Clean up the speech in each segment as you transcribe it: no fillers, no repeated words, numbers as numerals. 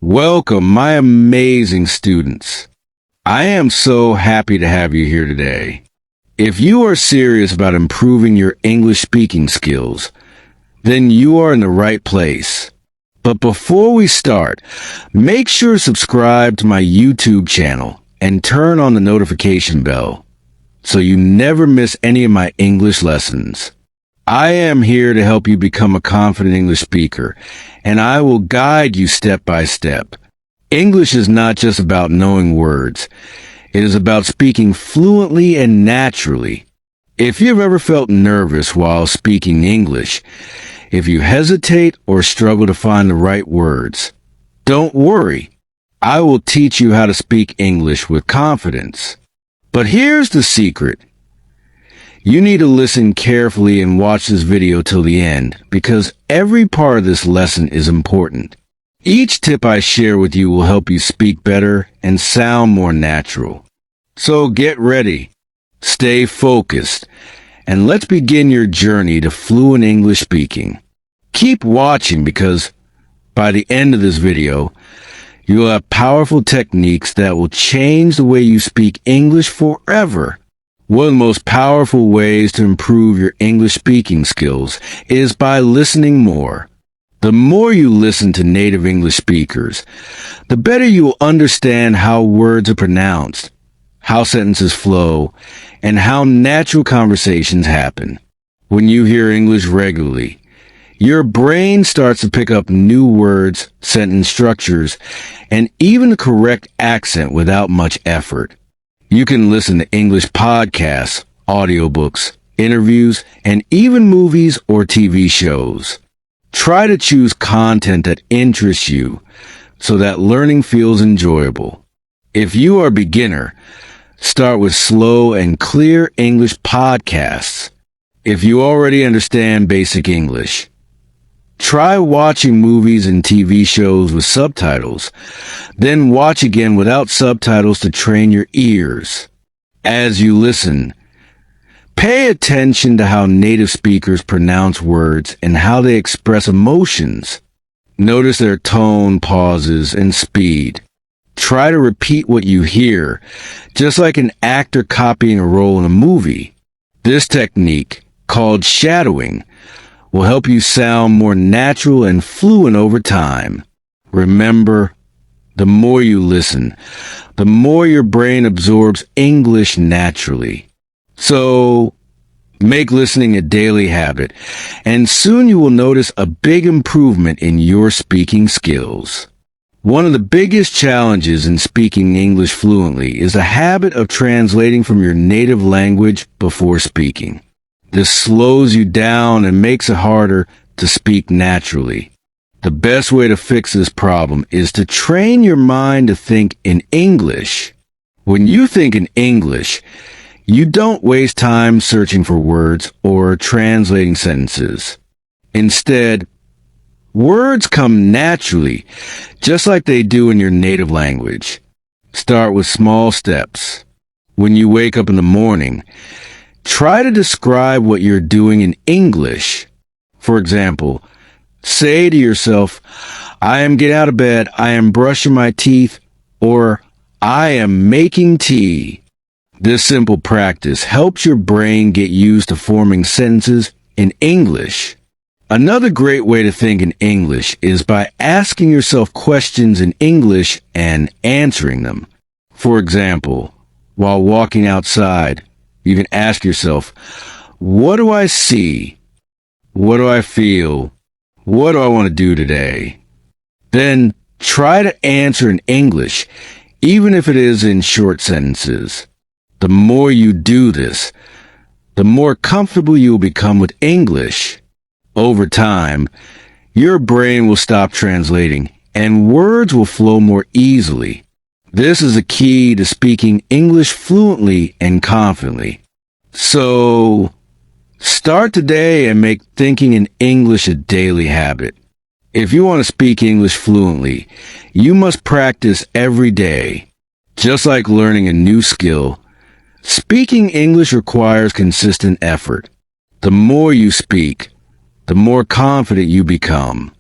Welcome, my amazing students. I am so happy to have you here today. If you are serious about improving your English speaking skills, then you are in the right place. But before we start, make sure to subscribe to my YouTube channel and turn on the notification bell so you never miss any of my English lessons. I am here to help you become a confident English speaker, and I will guide you step by step. English is not just about knowing words. It is about speaking fluently and naturally. If you've ever felt nervous while speaking English, if you hesitate or struggle to find the right words, don't worry. I will teach you how to speak English with confidence. But here's the secret. You need to listen carefully and watch this video till the end, because every part of this lesson is important. Each tip I share with you will help you speak better and sound more natural. So get ready, stay focused, and let's begin your journey to fluent English speaking. Keep watching because by the end of this video, you'll have powerful techniques that will change the way you speak English forever. One of the most powerful ways to improve your English speaking skills is by listening more. The more you listen to native English speakers, the better you will understand how words are pronounced, how sentences flow, and how natural conversations happen. When you hear English regularly, your brain starts to pick up new words, sentence structures, and even the correct accent without much effort. You can listen to English podcasts, audiobooks, interviews, and even movies or TV shows. Try to choose content that interests you so that learning feels enjoyable. If you are a beginner, start with slow and clear English podcasts. If you already understand basic English, try watching movies and TV shows with subtitles, then watch again without subtitles to train your ears. As you listen, pay attention to how native speakers pronounce words and how they express emotions. Notice their tone, pauses, and speed. Try to repeat what you hear, just like an actor copying a role in a movie. This technique, called shadowing, will help you sound more natural and fluent over time. Remember, the more you listen, the more your brain absorbs English naturally. So, make listening a daily habit, and soon you will notice a big improvement in your speaking skills. One of the biggest challenges in speaking English fluently is the habit of translating from your native language before speaking. This slows you down and makes it harder to speak naturally. The best way to fix this problem is to train your mind to think in English. When you think in English, you don't waste time searching for words or translating sentences. Instead, words come naturally, just like they do in your native language. Start with small steps. When you wake up in the morning, try to describe what you're doing in English. For example, say to yourself, I am getting out of bed, I am brushing my teeth, or I am making tea. This simple practice helps your brain get used to forming sentences in English. Another great way to think in English is by asking yourself questions in English and answering them. For example, while walking outside, you can ask yourself, what do I see? What do I feel? What do I want to do today? Then try to answer in English, even if it is in short sentences. The more you do this, the more comfortable you will become with English. Over time, your brain will stop translating and words will flow more easily. This is a key to speaking English fluently and confidently. So, start today and make thinking in English a daily habit. If you want to speak English fluently, you must practice every day. Just like learning a new skill, speaking English requires consistent effort. The more you speak, the more confident you become.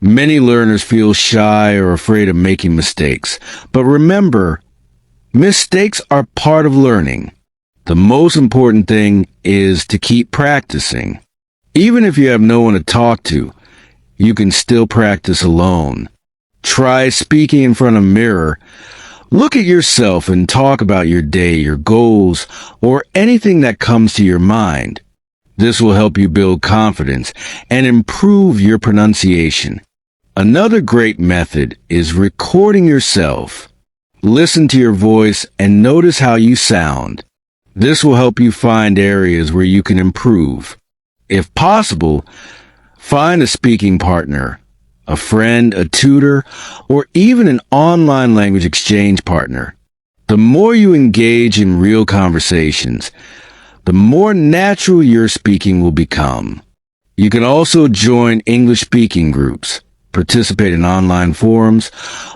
Many learners feel shy or afraid of making mistakes, but remember, mistakes are part of learning. The most important thing is to keep practicing. Even if you have no one to talk to, you can still practice alone. Try speaking in front of a mirror. Look at yourself and talk about your day, your goals, or anything that comes to your mind. This will help you build confidence and improve your pronunciation. Another great method is recording yourself. Listen to your voice and notice how you sound. This will help you find areas where you can improve. If possible, find a speaking partner, a friend, a tutor, or even an online language exchange partner. The more you engage in real conversations, the more natural your speaking will become. You can also join English speaking groups, participate in online forums,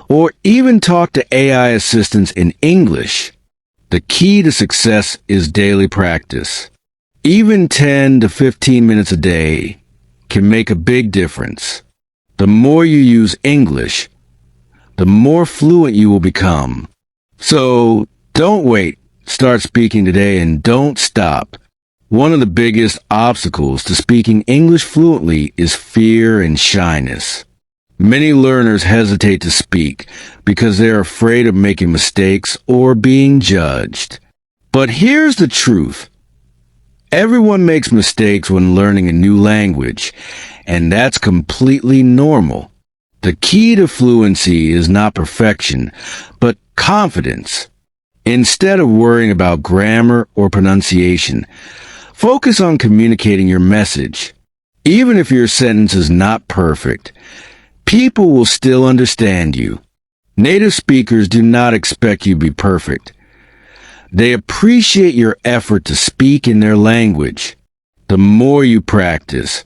or even talk to AI assistants in English. The key to success is daily practice. Even 10 to 15 minutes a day can make a big difference. The more you use English, the more fluent you will become. So don't wait. Start speaking today and don't stop. One of the biggest obstacles to speaking English fluently is fear and shyness. Many learners hesitate to speak because they are afraid of making mistakes or being judged. But here's the truth. Everyone makes mistakes when learning a new language, and that's completely normal. The key to fluency is not perfection, but confidence. Instead of worrying about grammar or pronunciation, focus on communicating your message. Even if your sentence is not perfect, people will still understand you. Native speakers do not expect you to be perfect. They appreciate your effort to speak in their language. The more you practice,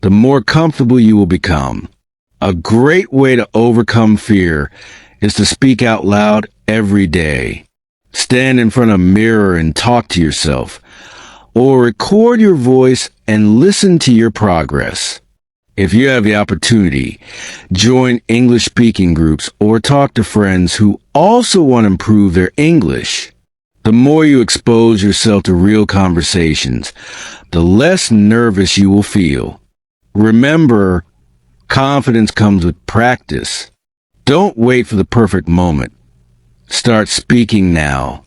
the more comfortable you will become. A great way to overcome fear is to speak out loud every day. Stand in front of a mirror and talk to yourself, or record your voice and listen to your progress. If you have the opportunity, join English speaking groups or talk to friends who also want to improve their English. The more you expose yourself to real conversations, the less nervous you will feel. Remember, confidence comes with practice. Don't wait for the perfect moment. Start speaking now.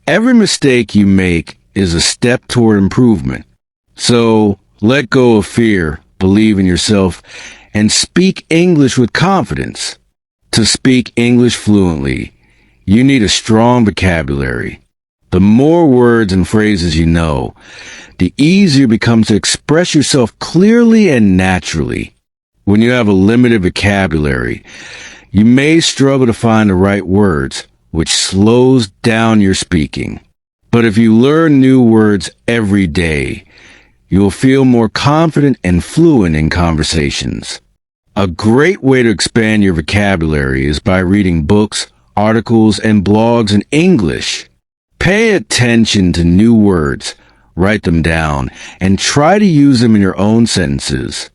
Every mistake you make is a step toward improvement. So, let go of fear, believe in yourself, and speak English with confidence. To speak English fluently, you need a strong vocabulary. The more words and phrases you know, the easier it becomes to express yourself clearly and naturally. When you have a limited vocabulary, you may struggle to find the right words, which slows down your speaking. But if you learn new words every day, you will feel more confident and fluent in conversations. A great way to expand your vocabulary is by reading books, articles, and blogs in English. Pay attention to new words, write them down, and try to use them in your own sentences.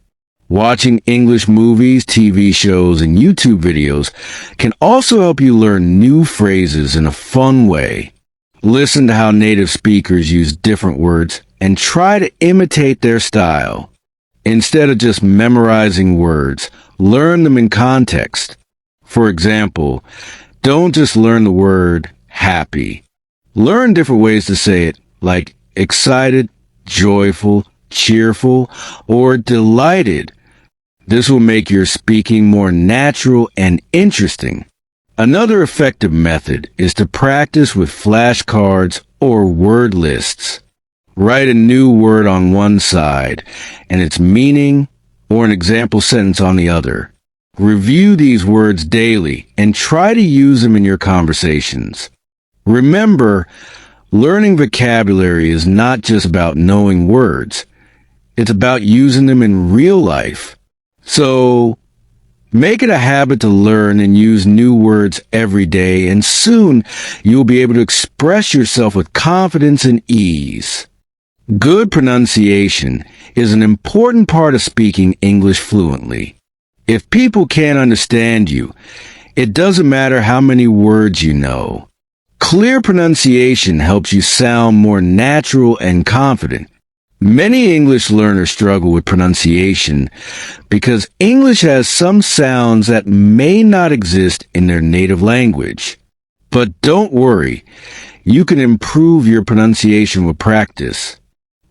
Watching English movies, TV shows, and YouTube videos can also help you learn new phrases in a fun way. Listen to how native speakers use different words and try to imitate their style. Instead of just memorizing words, learn them in context. For example, don't just learn the word happy. Learn different ways to say it, like excited, joyful, cheerful, or delighted. This will make your speaking more natural and interesting. Another effective method is to practice with flashcards or word lists. Write a new word on one side and its meaning or an example sentence on the other. Review these words daily and try to use them in your conversations. Remember, learning vocabulary is not just about knowing words. It's about using them in real life. So, make it a habit to learn and use new words every day, and soon you'll be able to express yourself with confidence and ease. Good pronunciation is an important part of speaking English fluently. If people can't understand you, it doesn't matter how many words you know. Clear pronunciation helps you sound more natural and confident. Many English learners struggle with pronunciation because English has some sounds that may not exist in their native language. But don't worry, you can improve your pronunciation with practice.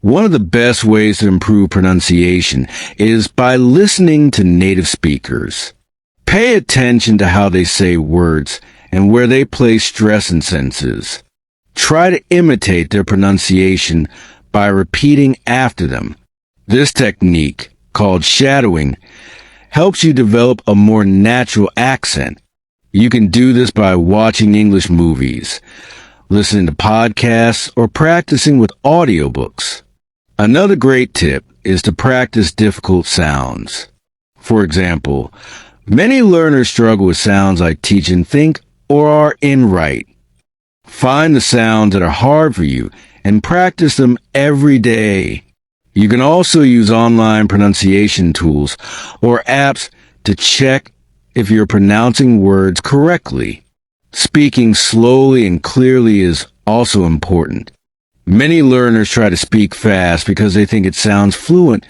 One of the best ways to improve pronunciation is by listening to native speakers. Pay attention to how they say words and where they place stress and senses. Try to imitate their pronunciation by repeating after them. This technique, called shadowing, helps you develop a more natural accent. You can do this by watching English movies, listening to podcasts, or practicing with audiobooks. Another great tip is to practice difficult sounds. For example, many learners struggle with sounds like teach and think or are in right. Find the sounds that are hard for you and practice them every day. You can also use online pronunciation tools or apps to check if you're pronouncing words correctly. Speaking slowly and clearly is also important. Many learners try to speak fast because they think it sounds fluent,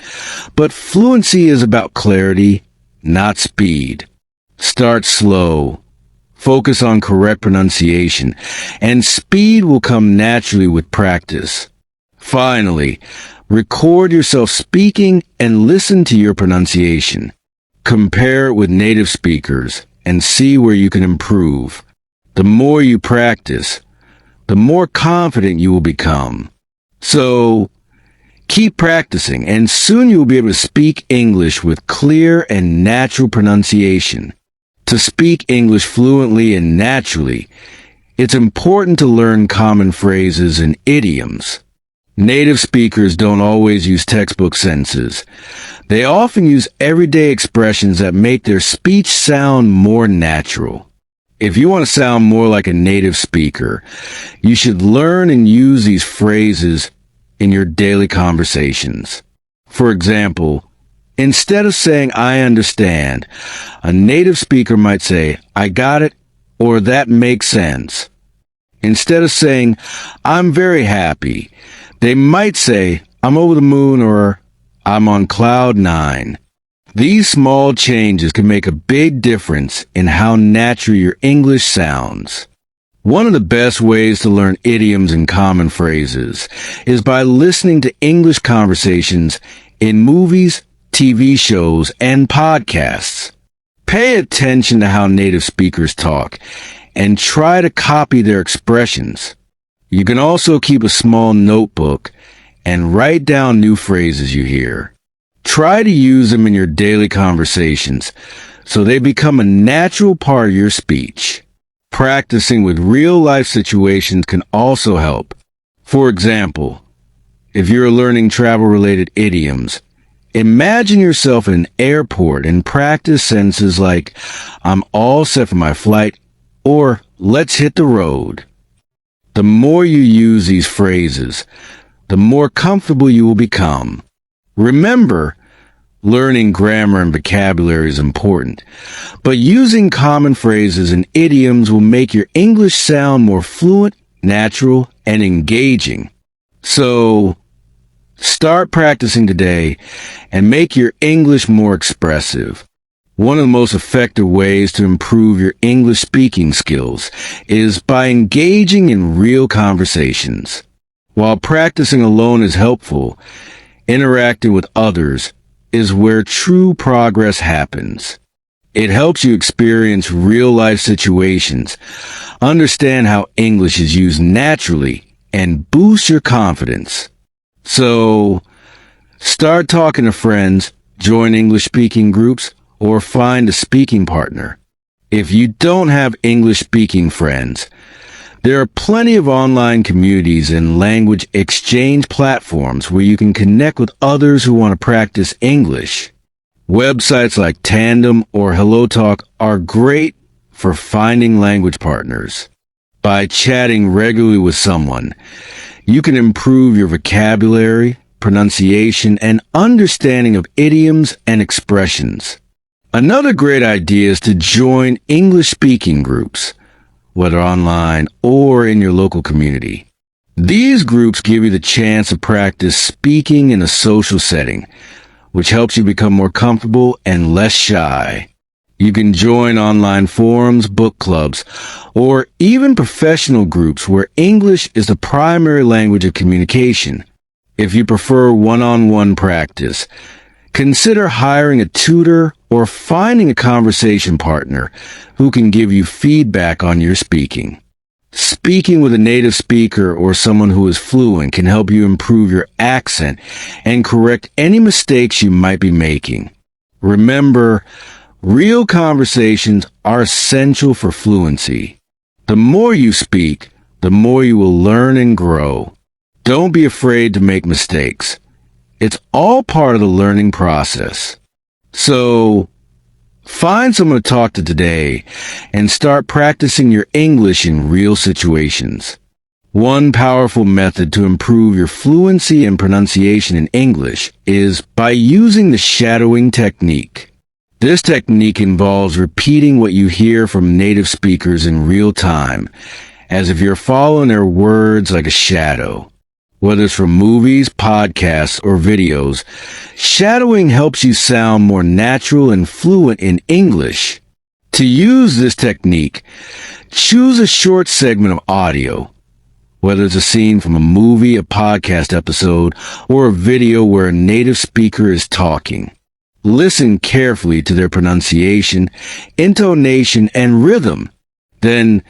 but fluency is about clarity, not speed. Start slow. Focus on correct pronunciation, and speed will come naturally with practice. Finally, record yourself speaking and listen to your pronunciation. Compare it with native speakers and see where you can improve. The more you practice, the more confident you will become. So, keep practicing, and soon you will be able to speak English with clear and natural pronunciation. To speak English fluently and naturally, it's important to learn common phrases and idioms. Native speakers don't always use textbook sentences. They often use everyday expressions that make their speech sound more natural. If you want to sound more like a native speaker, you should learn and use these phrases in your daily conversations. For example, instead of saying, "I understand," a native speaker might say, "I got it," or "that makes sense." Instead of saying, "I'm very happy," they might say, "I'm over the moon," or "I'm on cloud 9. These small changes can make a big difference in how natural your English sounds. One of the best ways to learn idioms and common phrases is by listening to English conversations in movies, TV shows, and podcasts. Pay attention to how native speakers talk and try to copy their expressions. You can also keep a small notebook and write down new phrases you hear. Try to use them in your daily conversations so they become a natural part of your speech. Practicing with real-life situations can also help. For example, if you're learning travel-related idioms, imagine yourself in an airport and practice sentences like, "I'm all set for my flight," or "let's hit the road." The more you use these phrases, the more comfortable you will become. Remember, learning grammar and vocabulary is important, but using common phrases and idioms will make your English sound more fluent, natural, and engaging. So, start practicing today and make your English more expressive. One of the most effective ways to improve your English speaking skills is by engaging in real conversations. While practicing alone is helpful, interacting with others is where true progress happens. It helps you experience real-life situations, understand how English is used naturally, and boost your confidence. So, start talking to friends, join English-speaking groups, or find a speaking partner. If you don't have English-speaking friends, there are plenty of online communities and language exchange platforms where you can connect with others who want to practice English. Websites like Tandem or HelloTalk are great for finding language partners. By chatting regularly with someone, you can improve your vocabulary, pronunciation, and understanding of idioms and expressions. Another great idea is to join English speaking groups, whether online or in your local community. These groups give you the chance to practice speaking in a social setting, which helps you become more comfortable and less shy. You can join online forums, book clubs, or even professional groups where English is the primary language of communication. If you prefer one-on-one practice, consider hiring a tutor or finding a conversation partner who can give you feedback on your speaking. Speaking with a native speaker or someone who is fluent can help you improve your accent and correct any mistakes you might be making. Remember, real conversations are essential for fluency. The more you speak, the more you will learn and grow. Don't be afraid to make mistakes. It's all part of the learning process. So, find someone to talk to today and start practicing your English in real situations. One powerful method to improve your fluency and pronunciation in English is by using the shadowing technique. This technique involves repeating what you hear from native speakers in real time, as if you're following their words like a shadow. Whether it's from movies, podcasts, or videos, shadowing helps you sound more natural and fluent in English. To use this technique, choose a short segment of audio, whether it's a scene from a movie, a podcast episode, or a video where a native speaker is talking. Listen carefully to their pronunciation, intonation, and rhythm. Then,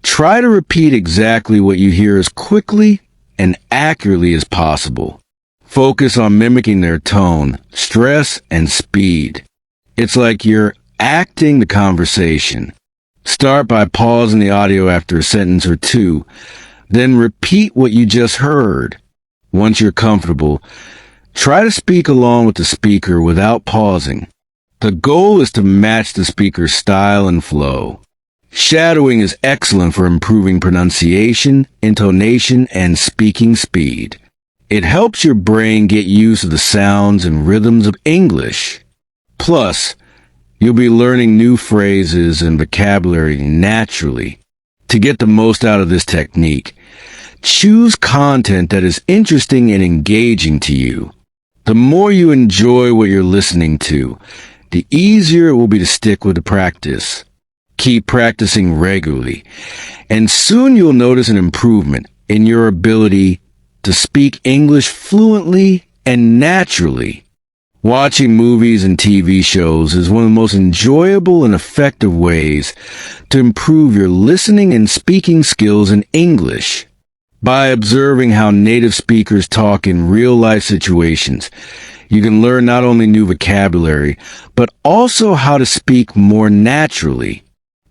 try to repeat exactly what you hear as quickly and accurately as possible. Focus on mimicking their tone, stress, and speed. It's like you're acting the conversation. Start by pausing the audio after a sentence or two, then repeat what you just heard. Once you're comfortable, try to speak along with the speaker without pausing. The goal is to match the speaker's style and flow. Shadowing is excellent for improving pronunciation, intonation, and speaking speed. It helps your brain get used to the sounds and rhythms of English. Plus, you'll be learning new phrases and vocabulary naturally. To get the most out of this technique, choose content that is interesting and engaging to you. The more you enjoy what you're listening to, the easier it will be to stick with the practice. Keep practicing regularly, and soon you'll notice an improvement in your ability to speak English fluently and naturally. Watching movies and TV shows is one of the most enjoyable and effective ways to improve your listening and speaking skills in English. By observing how native speakers talk in real-life situations, you can learn not only new vocabulary, but also how to speak more naturally.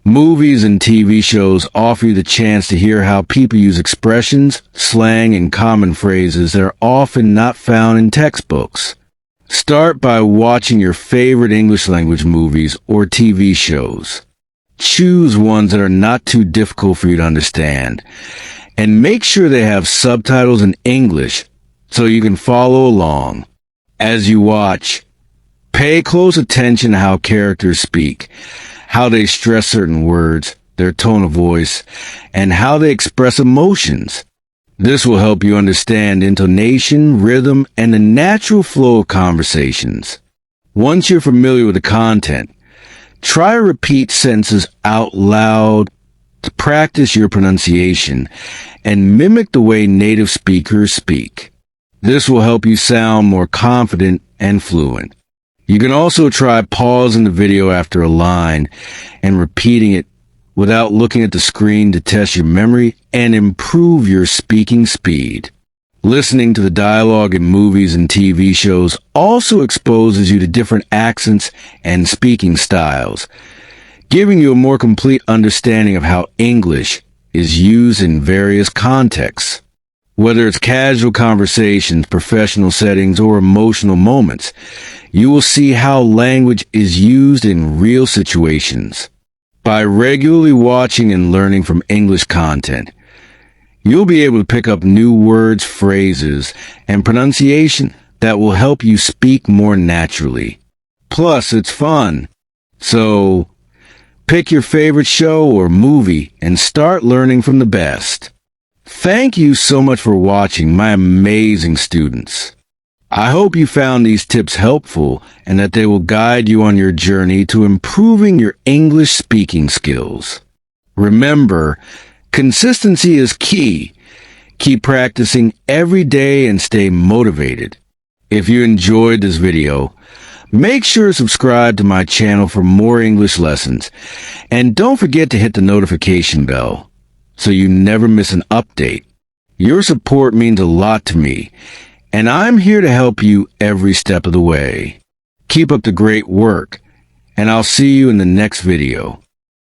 Movies and TV shows offer you the chance to hear how people use expressions, slang, and common phrases that are often not found in textbooks. Start by watching your favorite English language movies or TV shows. Choose ones that are not too difficult for you to understand, and make sure they have subtitles in English so you can follow along. As you watch, pay close attention to how characters speak, how they stress certain words, their tone of voice, and how they express emotions. This will help you understand intonation, rhythm, and the natural flow of conversations. Once you're familiar with the content, try to repeat sentences out loud to practice your pronunciation and mimic the way native speakers speak. This will help you sound more confident and fluent. You can also try pausing the video after a line and repeating it without looking at the screen to test your memory and improve your speaking speed. Listening to the dialogue in movies and TV shows also exposes you to different accents and speaking styles, giving you a more complete understanding of how English is used in various contexts. Whether it's casual conversations, professional settings, or emotional moments, you will see how language is used in real situations. By regularly watching and learning from English content, you'll be able to pick up new words, phrases, and pronunciation that will help you speak more naturally. Plus, it's fun. So, pick your favorite show or movie and start learning from the best. Thank you so much for watching, my amazing students. I hope you found these tips helpful and that they will guide you on your journey to improving your English speaking skills. Remember, consistency is key. Keep practicing every day and stay motivated. If you enjoyed this video, make sure to subscribe to my channel for more English lessons. And don't forget to hit the notification bell so you never miss an update. Your support means a lot to me, and I'm here to help you every step of the way. Keep up the great work, and I'll see you in the next video.